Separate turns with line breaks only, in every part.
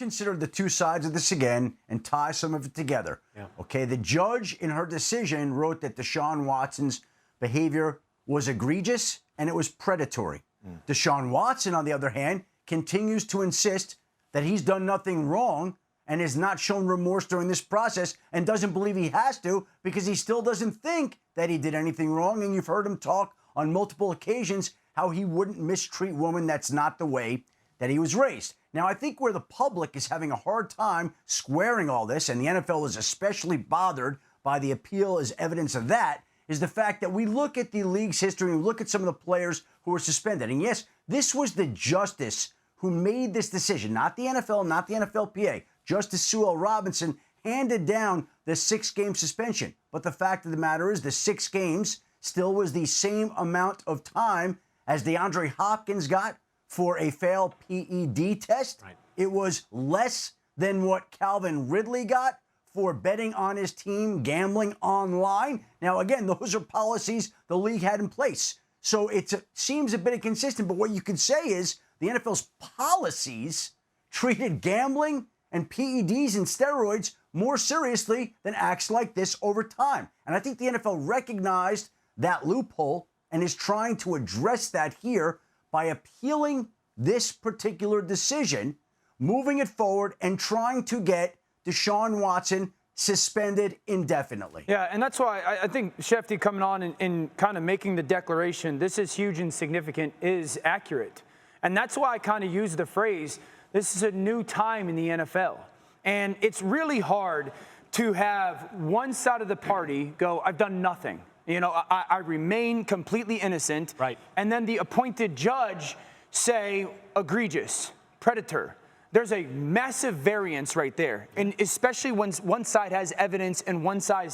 Consider the two sides of this again and tie some of it together.
Yeah.
Okay, the judge in her decision wrote that Deshaun Watson's behavior was egregious and it was predatory. Deshaun Watson, on the other hand, continues to insist that he's done nothing wrong and has not shown remorse during this process and doesn't believe he has to because he still doesn't think that he did anything wrong. And you've heard him talk on multiple occasions how he wouldn't mistreat women. That's not the way that he was raised. Now, I think where the public is having a hard time squaring all this, and the NFL is especially bothered by the appeal as evidence of that, is the fact that we look at the league's history and we look at some of the players who were suspended. And yes, this was the justice who made this decision, not the NFL, not the NFLPA. Justice Sue L. Robinson handed down the 6-game suspension. But the fact of the matter is the 6 games still was the same amount of time as DeAndre Hopkins got for a failed PED test.
Right.
It was less than what Calvin Ridley got for betting on his team, gambling online. Now, again, those are policies the league had in place. So it seems a bit inconsistent, but what you can say is the NFL's policies treated gambling and PEDs and steroids more seriously than acts like this over time. And I think the NFL recognized that loophole and is trying to address that here by appealing this particular decision, moving it forward, and trying to get Deshaun Watson suspended indefinitely.
Yeah, and that's why I think Shefty coming on and kind of making the declaration, this is huge and significant, is accurate. And that's why I kind of use the phrase, this is a new time in the NFL. And it's really hard to have one side of the party go, I've done nothing. You know, I remain completely innocent.
Right.
And then the appointed judge say, egregious, predator. There's a massive variance right there. And especially when one side has evidence and one side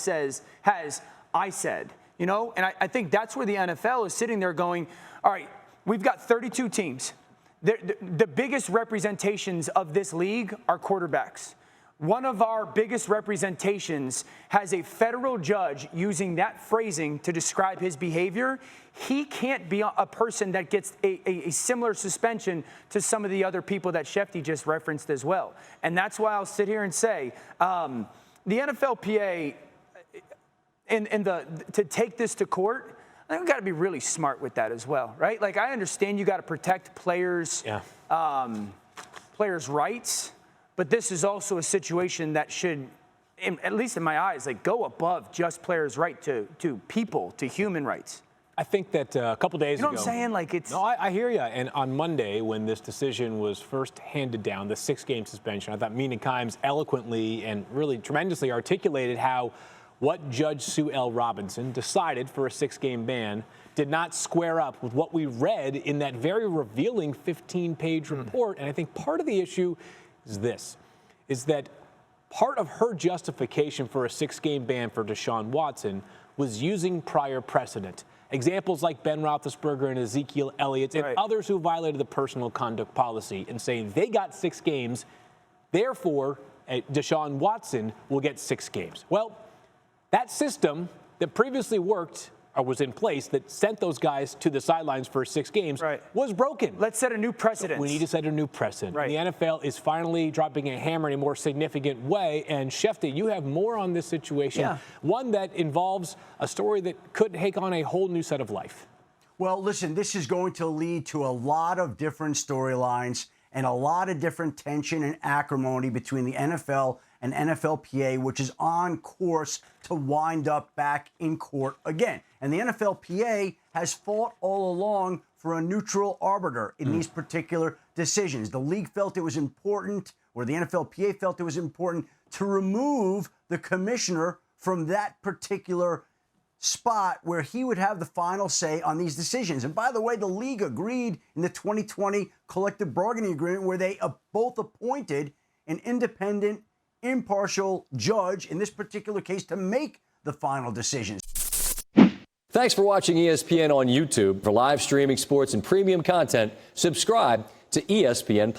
has, I said. You know, and I think that's where the NFL is sitting there going, all right, we've got 32 teams. The biggest representations of this league are quarterbacks. One of our biggest representations has a federal judge using that phrasing to describe his behavior. He can't be a person that gets a similar suspension to some of the other people that Shefty just referenced as well. And that's why I'll sit here and say the NFLPA, to take this to court, I think we've got to be really smart with that as well, right? Like, I understand you got to protect players' rights. But this is also a situation that should, at least in my eyes, like go above just players' right to people, to human rights.
I think that a couple days ago.
You know what I'm saying? Like it's.
No, I hear you. And on Monday, when this decision was first handed down, the 6-game suspension, I thought Mina Kimes eloquently and really tremendously articulated how what Judge Sue L. Robinson decided for a 6-game ban did not square up with what we read in that very revealing 15-page report. And I think part of the issue is that part of her justification for a 6-game ban for Deshaun Watson was using prior precedent. Examples like Ben Roethlisberger and Ezekiel Elliott and others who violated the personal conduct policy and saying they got 6 games, therefore Deshaun Watson will get 6 games. Well, that system that previously worked or was in place that sent those guys to the sidelines for 6 games was broken.
Let's set a new precedent.
We need to set a new precedent.
Right.
The NFL is finally dropping a hammer in a more significant way. And Shefty, you have more on this situation, one that involves a story that could take on a whole new set of life.
Well, listen, this is going to lead to a lot of different storylines and a lot of different tension and acrimony between the NFL and NFLPA, which is on course to wind up back in court again. And the NFLPA has fought all along for a neutral arbiter in these particular decisions. The league felt it was important, or the NFLPA felt it was important, to remove the commissioner from that particular spot where he would have the final say on these decisions. And by the way, the league agreed in the 2020 collective bargaining agreement where they both appointed an independent, impartial judge in this particular case to make the final decisions.
Thanks for watching ESPN on YouTube. For live streaming sports and premium content, subscribe to ESPN+.